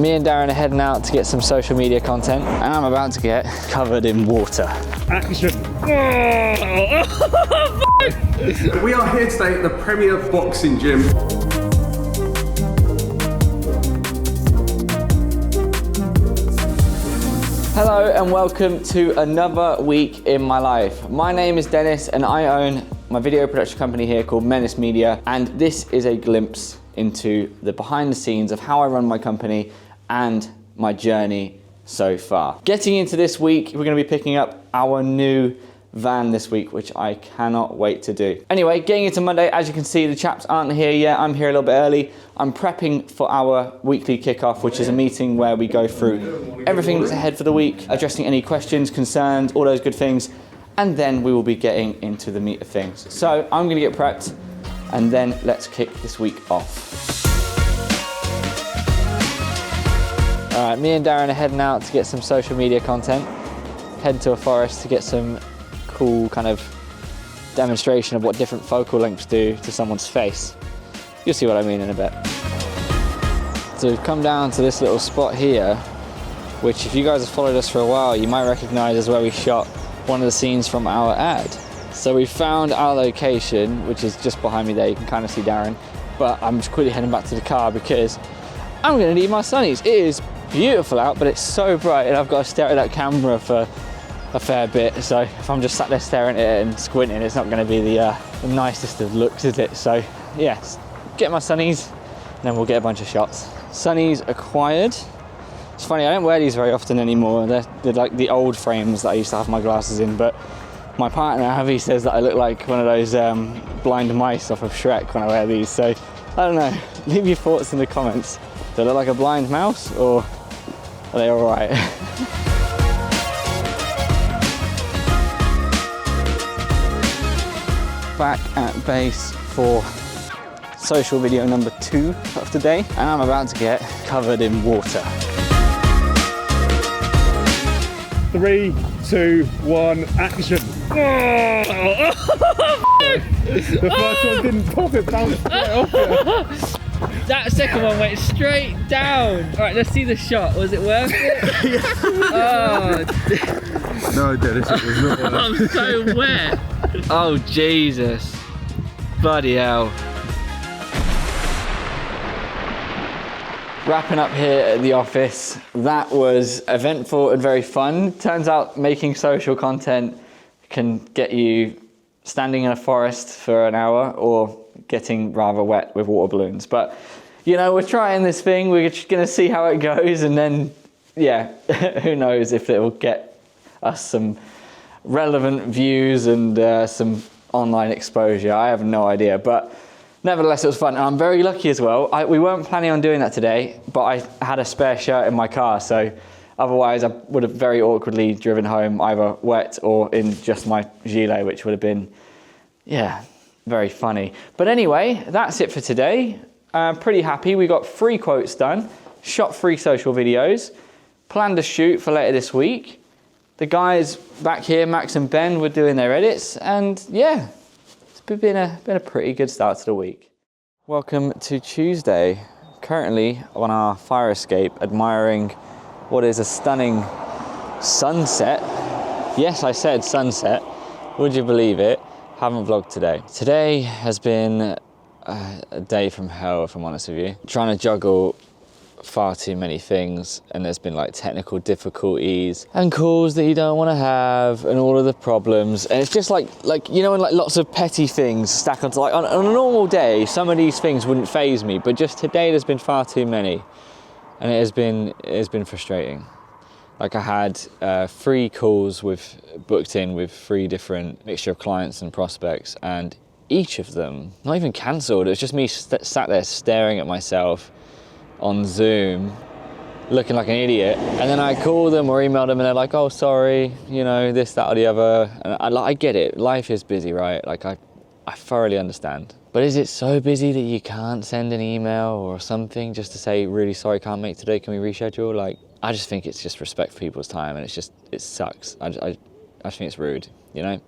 me and Darren are heading out to get some social media content, and I'm about to get covered in water. Action! We are here today at the Premier Boxing Gym. Hello and welcome to another week in my life. My name is Dennis and I own my video production company here called Menace Media, and this is a glimpse into the behind the scenes of how I run my company and my journey so far. Getting into this week, we're going to be picking up our new van this week, which I cannot wait to do. Anyway, getting into Monday, as you can see, the chaps aren't here yet. I'm here a little bit early. I'm prepping for our weekly kickoff, which is a meeting where we go through everything that's ahead for the week, addressing any questions, concerns, all those good things, and then we will be getting into the meat of things. So I'm going to get prepped, and then let's kick this week off. All right, me and Darren are heading out to get some social media content, head to a forest to get some cool kind of demonstration of what different focal lengths do to someone's face. You'll see what I mean in a bit. So we've come down to this little spot here, which if you guys have followed us for a while, you might recognize as where we shot one of the scenes from our ad. So we found our location, which is just behind me there. You can kind of see Darren, but I'm just quickly heading back to the car because I'm gonna need my sunnies. It is beautiful out, but it's so bright and I've got to stare at that camera for a fair bit. So if I'm just sat there staring at it and squinting, it's not gonna be the nicest of looks, is it? So yes, get my sunnies and then we'll get a bunch of shots. Sunnies acquired. It's funny, I don't wear these very often anymore. They're like the old frames that I used to have my glasses in, but my partner, Avi, says that I look like one of those blind mice off of Shrek when I wear these. So I don't know, leave your thoughts in the comments. Do I look like a blind mouse or are they all right? Back at base for social video number 2 of today, and I'm about to get covered in water. 3, 2, 1, action! The first one didn't pop, it bounced straight off it. That second one went straight down. All right, let's see the shot. Was it worth it? Oh, No, Dennis, it was not. I'm so wet. Oh, Jesus. Bloody hell. Wrapping up here at the office. That was eventful and very fun. Turns out making social content can get you standing in a forest for an hour or getting rather wet with water balloons. But, you know, we're trying this thing. We're just gonna see how it goes, and then, yeah, who knows if it will get us some relevant views and some online exposure. I have no idea, but nevertheless, it was fun, and I'm very lucky as well. We weren't planning on doing that today, but I had a spare shirt in my car, so otherwise I would have very awkwardly driven home either wet or in just my gilet, which would have been, yeah, very funny. But anyway, that's it for today. Pretty happy. We got 3 quotes done, shot 3 social videos, planned a shoot for later this week. The guys back here, Max and Ben, were doing their edits, and yeah, it's been a pretty good start to the week. Welcome to Tuesday. Currently on our fire escape, admiring what is a stunning sunset. Yes, I said sunset. Would you believe it? Haven't vlogged today. Today has been a day from hell, if I'm honest with you. Trying to juggle far too many things, and there's been like technical difficulties and calls that you don't want to have and all of the problems, and it's just like you know, when like lots of petty things stack onto, like on a normal day some of these things wouldn't faze me, but just today there's been far too many, and it has been frustrating. Like I had 3 calls booked in with 3 different mixture of clients and prospects, and each of them not even cancelled. It was just me sat there staring at myself on Zoom, looking like an idiot. And then I call them or email them and they're like, oh, sorry, you know, this, that, or the other. And I get it, life is busy, right? Like I thoroughly understand. But is it so busy that you can't send an email or something just to say, really sorry, can't make today, can we reschedule? Like, I just think it's just respect for people's time, and it sucks. I I just think it's rude, you know.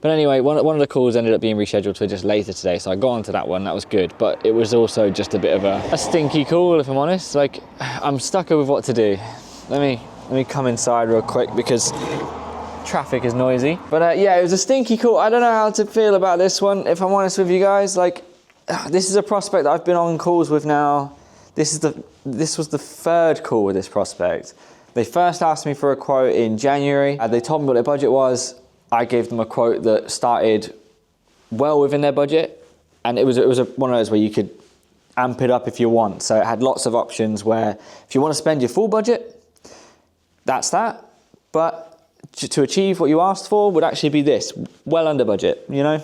But anyway, one of the calls ended up being rescheduled to just later today, so I got onto that one. That was good, but it was also just a bit of a stinky call, if I'm honest. Like, I'm stuck with what to do. Let me come inside real quick because traffic is noisy. But yeah, it was a stinky call. I don't know how to feel about this one, if I'm honest with you guys. Like, this is a prospect that I've been on calls with now. This was the third call with this prospect. They first asked me for a quote in January. They told me what their budget was. I gave them a quote that started well within their budget, and it was one of those where you could amp it up if you want. So it had lots of options where if you want to spend your full budget, that's that. But to achieve what you asked for would actually be this, well under budget, you know?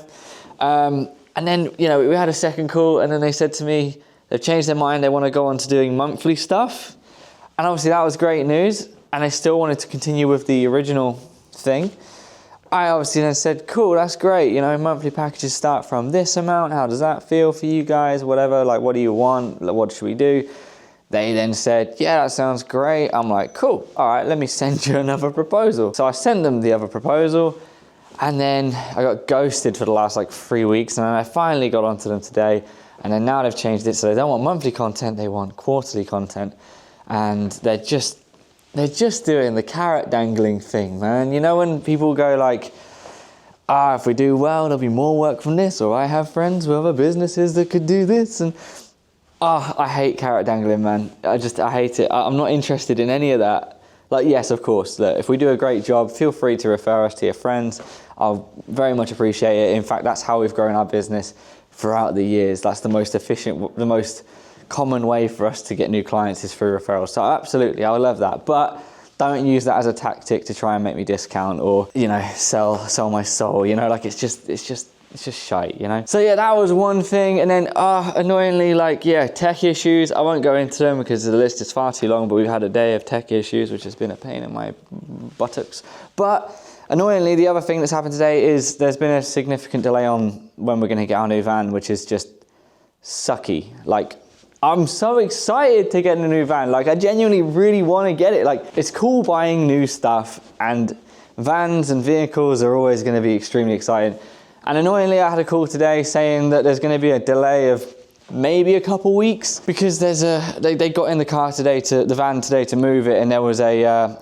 And then, you know, we had a second call, and then they said to me, they've changed their mind, they want to go on to doing monthly stuff. And obviously that was great news, and they still wanted to continue with the original thing. I obviously then said, cool, that's great, you know, monthly packages start from this amount, how does that feel for you guys, whatever, like, what do you want, like, what should we do? They then said, yeah, that sounds great. I'm like, cool, all right, let me send you another proposal. So I sent them the other proposal, and then I got ghosted for the last like 3 weeks, and then I finally got onto them today, and then now they've changed it, so they don't want monthly content, they want quarterly content, and they're just doing the carrot dangling thing, man. You know when people go like, if we do well, there'll be more work from this, or I have friends with other businesses that could do this, and I hate carrot dangling, man. I hate it. I'm not interested in any of that. Like, yes, of course, look, if we do a great job, feel free to refer us to your friends. I'll very much appreciate it. In fact, that's how we've grown our business throughout the years. That's the most efficient, the most common way for us to get new clients is through referrals. So absolutely, I would love that. But don't use that as a tactic to try and make me discount or, you know, sell my soul. You know, like it's just shite, you know? So yeah, that was one thing. And then annoyingly, like, yeah, tech issues. I won't go into them because the list is far too long, but we've had a day of tech issues, which has been a pain in my buttocks. But annoyingly, the other thing that's happened today is there's been a significant delay on when we're gonna get our new van, which is just sucky. Like, I'm so excited to get a new van. Like, I genuinely really want to get it. Like, it's cool buying new stuff, and vans and vehicles are always going to be extremely exciting. And annoyingly, I had a call today saying that there's going to be a delay of maybe a couple weeks because they got in the car today, the van today to move it, and there was a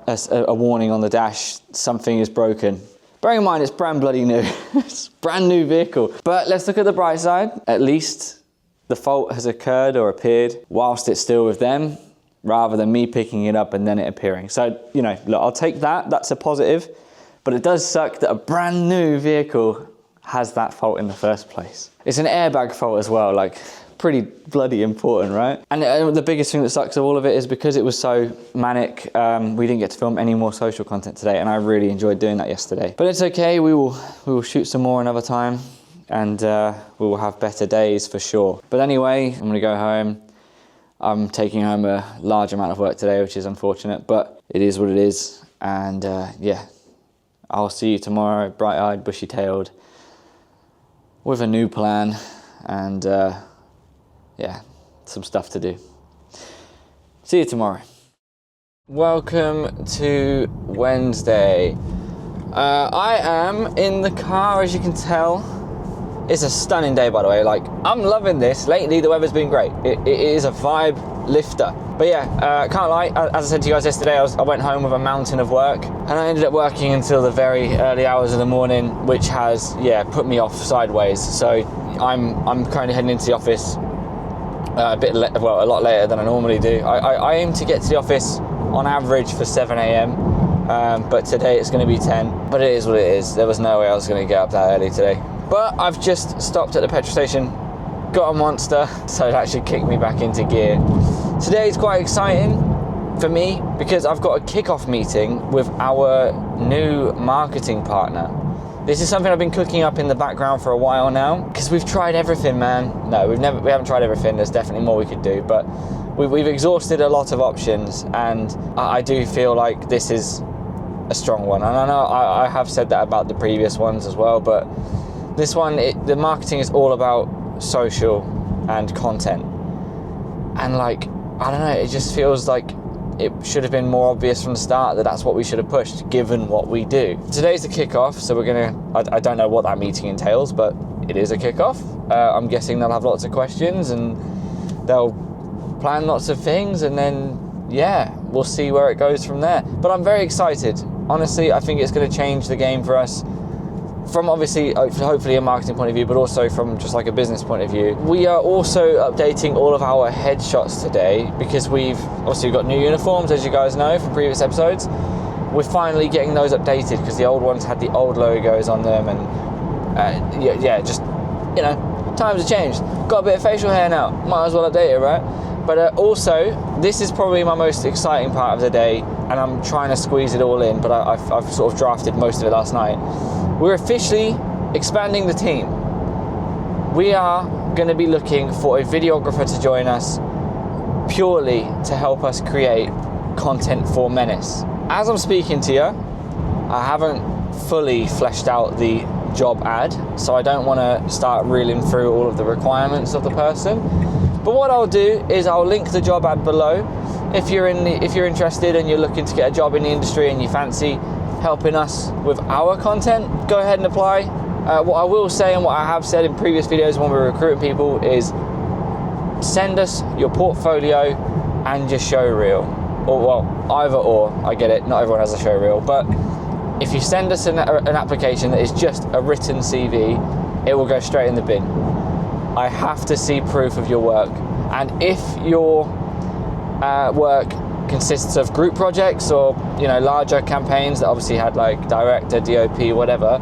warning on the dash, something is broken. Bearing in mind, it's brand bloody new. It's a brand new vehicle. But let's look at the bright side. At least the fault has occurred or appeared whilst it's still with them, rather than me picking it up and then it appearing. So, you know, look, I'll take that. That's a positive. But it does suck that a brand new vehicle has that fault in the first place. It's an airbag fault as well, like pretty bloody important, right? And the biggest thing that sucks of all of it is because it was so manic, we didn't get to film any more social content today, and I really enjoyed doing that yesterday. But it's okay, we will shoot some more another time, and we will have better days for sure. But anyway, I'm gonna go home. I'm taking home a large amount of work today, which is unfortunate, but it is what it is. And yeah, I'll see you tomorrow, bright-eyed, bushy-tailed, with a new plan, and yeah, some stuff to do. See you tomorrow. Welcome to Wednesday. I am in the car, as you can tell. It's a stunning day, by the way. Like, I'm loving this. Lately, the weather's been great. It is a vibe lifter. But yeah, can't lie. As I said to you guys yesterday, I went home with a mountain of work, and I ended up working until the very early hours of the morning, which has, yeah, put me off sideways. So I'm currently heading into the office a lot later than I normally do. I aim to get to the office on average for 7 a.m. But today it's going to be 10. But it is what it is. There was no way I was going to get up that early today. But I've just stopped at the petrol station, got a Monster, so that should kick me back into gear. Today's quite exciting for me because I've got a kickoff meeting with our new marketing partner. This is something I've been cooking up in the background for a while now because we've tried everything, man. No, we haven't tried everything. There's definitely more we could do, but we've exhausted a lot of options, and I do feel like this is a strong one. And I know I have said that about the previous ones as well, but this one, the marketing is all about social and content. And like, I don't know, it just feels like it should have been more obvious from the start that that's what we should have pushed, given what we do. Today's the kickoff, so we're I don't know what that meeting entails, but it is a kickoff. I'm guessing they'll have lots of questions and they'll plan lots of things, and then, yeah, we'll see where it goes from there. But I'm very excited. Honestly, I think it's going to change the game for us from obviously, hopefully a marketing point of view, but also from just like a business point of view. We are also updating all of our headshots today because we've got new uniforms, as you guys know from previous episodes. We're finally getting those updated because the old ones had the old logos on them, and just, you know, times have changed. Got a bit of facial hair now, might as well update it, right? But also, this is probably my most exciting part of the day, and I'm trying to squeeze it all in, but I've sort of drafted most of it last night. We're officially expanding the team. We are going to be looking for a videographer to join us purely to help us create content for Menace. As I'm speaking to you, I haven't fully fleshed out the job ad, so I don't want to start reeling through all of the requirements of the person. But what I'll do is I'll link the job ad below. If you're interested and you're looking to get a job in the industry and you fancy helping us with our content, go ahead and apply. What I will say, and what I have said in previous videos when we're recruiting people, is send us your portfolio and your show reel. Or, well, either or, I get it, not everyone has a show reel, but if you send us an application that is just a written CV, it will go straight in the bin. I have to see proof of your work. And if your work consists of group projects or, you know, larger campaigns that obviously had like director, DOP, whatever,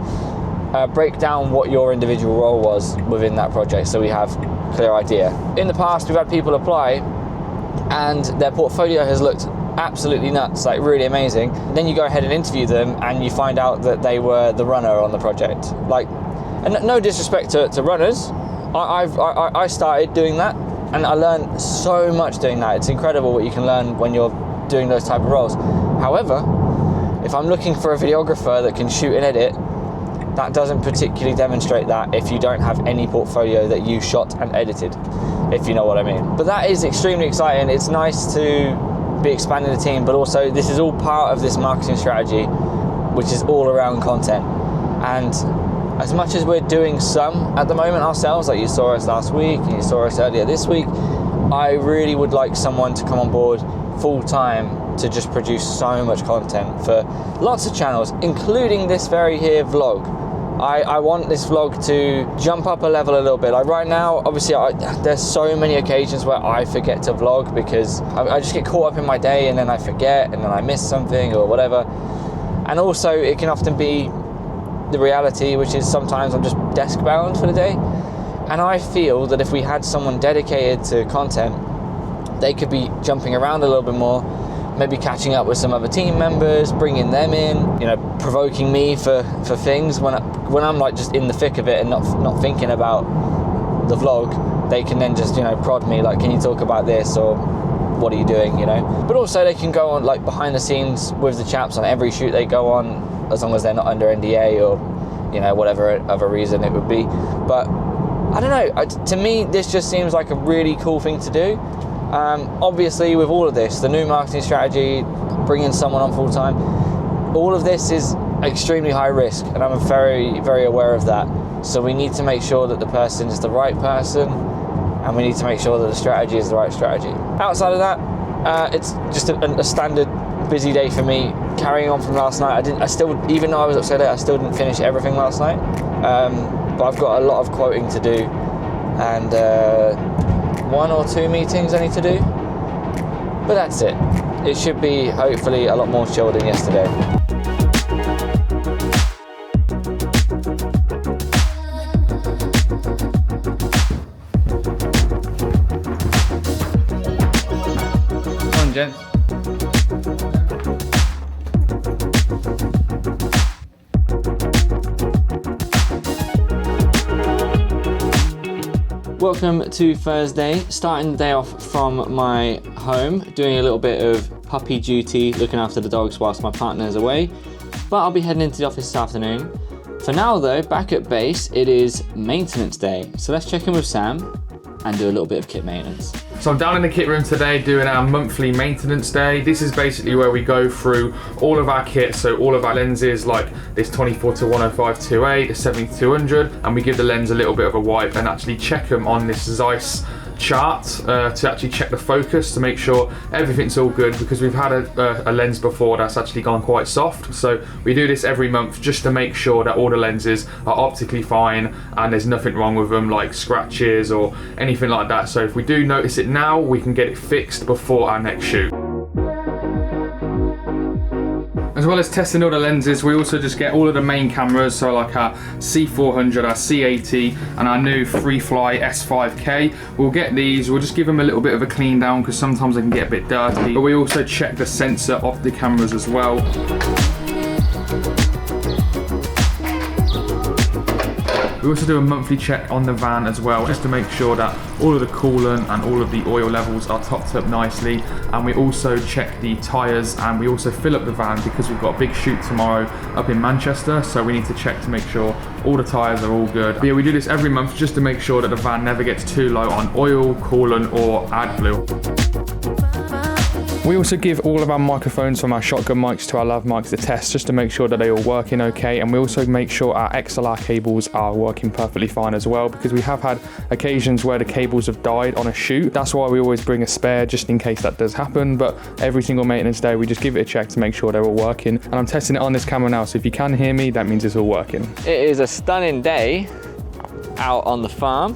break down what your individual role was within that project so we have a clear idea. In the past, we've had people apply and their portfolio has looked absolutely nuts, like really amazing. Then you go ahead and interview them and you find out that they were the runner on the project. Like, and no disrespect to runners, I started doing that and I learned so much doing that. It's incredible what you can learn when you're doing those type of roles. However, if I'm looking for a videographer that can shoot and edit, that doesn't particularly demonstrate that if you don't have any portfolio that you shot and edited, if you know what I mean. But that is extremely exciting. It's nice to be expanding the team, but also this is all part of this marketing strategy, which is all around content. And as much as we're doing some at the moment ourselves, like you saw us last week and you saw us earlier this week, I really would like someone to come on board full time to just produce so much content for lots of channels, including this very here vlog. I want this vlog to jump up a level a little bit. Like right now, obviously, there's so many occasions where I forget to vlog because I just get caught up in my day and then I forget and then I miss something or whatever. And also, it can often be the reality, which is sometimes I'm just desk bound for the day. And I feel that if we had someone dedicated to content, they could be jumping around a little bit more, maybe catching up with some other team members, bringing them in, you know, provoking me for things when I'm like just in the thick of it and not thinking about the vlog. They can then just, you know, prod me like, can you talk about this, or what are you doing, you know? But also they can go on like behind the scenes with the chaps on every shoot they go on, as long as they're not under NDA or, you know, whatever other reason it would be. But I don't know, to me this just seems like a really cool thing to do. Obviously with all of this, the new marketing strategy, bringing someone on full time, all of this is extremely high risk, and I'm very, very aware of that. So we need to make sure that the person is the right person, and we need to make sure that the strategy is the right strategy. Outside of that, it's just a standard busy day for me, carrying on from last night. Even though I was up so late, I still didn't finish everything last night. But I've got a lot of quoting to do, and 1 or 2 meetings I need to do, but that's it. It should be hopefully a lot more chill than yesterday. Come on, gents. Welcome to Thursday, starting the day off from my home, doing a little bit of puppy duty, looking after the dogs whilst my partner's away, but I'll be heading into the office this afternoon. For now though, back at base, it is maintenance day, so let's check in with Sam and do a little bit of kit maintenance. So I'm down in the kit room today doing our monthly maintenance day. This is basically where we go through all of our kit, so all of our lenses like this 24-105-2A, the 70-200, and we give the lens a little bit of a wipe and actually check them on this Zeiss chart to actually check the focus to make sure everything's all good, because we've had a lens before that's actually gone quite soft. So we do this every month just to make sure that all the lenses are optically fine and there's nothing wrong with them like scratches or anything like that. So if we do notice it now, we can get it fixed before our next shoot. As well as testing all the lenses, we also just get all of the main cameras, so like our C400, our C80, and our new Freefly S5K. We'll get these, we'll just give them a little bit of a clean down because sometimes they can get a bit dirty, but we also check the sensor of the cameras as well. We also do a monthly check on the van as well, just to make sure that all of the coolant and all of the oil levels are topped up nicely. And we also check the tyres, and we also fill up the van because we've got a big shoot tomorrow up in Manchester, so we need to check to make sure all the tyres are all good. But yeah, we do this every month just to make sure that the van never gets too low on oil, coolant or AdBlue. We also give all of our microphones from our shotgun mics to our lav mics a test just to make sure that they're all working okay, and we also make sure our XLR cables are working perfectly fine as well, because we have had occasions where the cables have died on a shoot. That's why we always bring a spare just in case that does happen, but every single maintenance day we just give it a check to make sure they're all working. And I'm testing it on this camera now, so if you can hear me, that means it's all working. It is a stunning day out on the farm,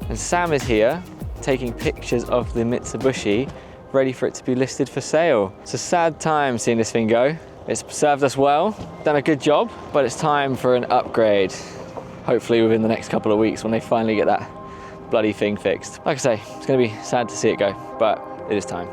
and Sam is here taking pictures of the Mitsubishi, ready for it to be listed for sale. It's a sad time seeing this thing go. It's served us well, done a good job, but it's time for an upgrade. Hopefully within the next couple of weeks when they finally get that bloody thing fixed. Like I say, it's gonna be sad to see it go, but it is time.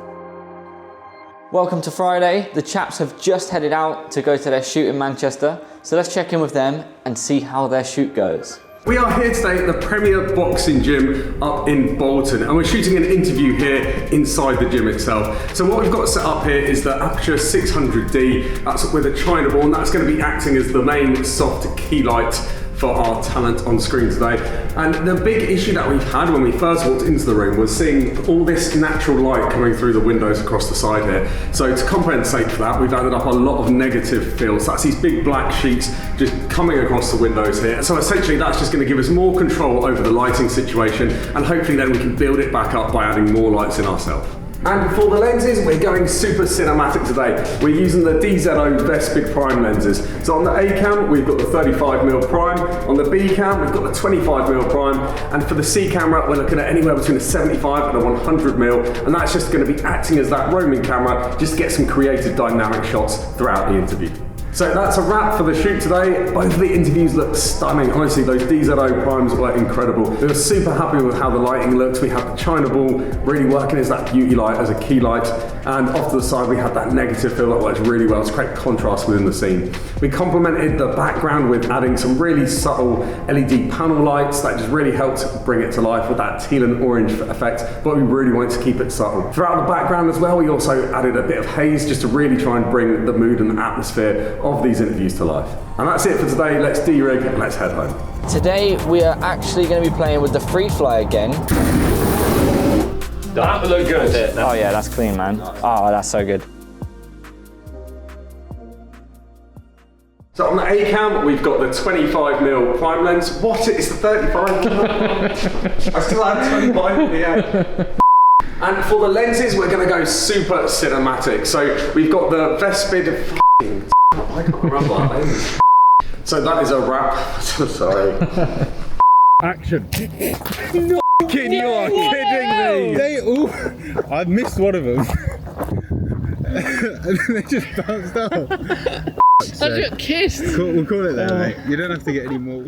Welcome to Friday. The chaps have just headed out to go to their shoot in Manchester, so let's check in with them and see how their shoot goes. We are here today at the Premier Boxing Gym up in Bolton, and we're shooting an interview here inside the gym itself. So what we've got set up here is the Aperture 600D, that's with a China ball, and that's going to be acting as the main soft key light for our talent on screen today. And the big issue that we've had when we first walked into the room was seeing all this natural light coming through the windows across the side here. So to compensate for that, we've added up a lot of negative fields. That's these big black sheets just coming across the windows here. So essentially that's just going to give us more control over the lighting situation, and hopefully then we can build it back up by adding more lights in ourselves. And for the lenses, we're going super cinematic today. We're using the DZO Vespid Prime lenses. So on the A cam, we've got the 35mm prime. On the B cam, we've got the 25mm prime. And for the C camera, we're looking at anywhere between a 75 and a 100mm. And that's just going to be acting as that roaming camera, just to get some creative dynamic shots throughout the interview. So that's a wrap for the shoot today. Both of the interviews look stunning. Honestly, those DZO primes were incredible. We were super happy with how the lighting looked. We had the China ball really working as that beauty light, as a key light. And off to the side, we had that negative fill that works really well to create contrast within the scene. We complemented the background with adding some really subtle LED panel lights that just really helped bring it to life with that teal and orange effect, but we really wanted to keep it subtle. Throughout the background as well, we also added a bit of haze just to really try and bring the mood and atmosphere of these interviews to life. And that's it for today. Let's de-rig and let's head home. Today we are actually going to be playing with the Freefly again. That look good. Oh yeah, that's clean, man. Oh, that's so good. So on the A cam, we've got the 25mm prime lens. What? It's the 35mm? I still have 25 in the A. And for the lenses, we're going to go super cinematic. So we've got the Vespid. I can't remember that lens. So that is a wrap. Sorry. Action. No, you are kidding me. They all. I missed one of them. And then they just bounced off. I got kissed. We'll call it there, mate. You don't have to get any more.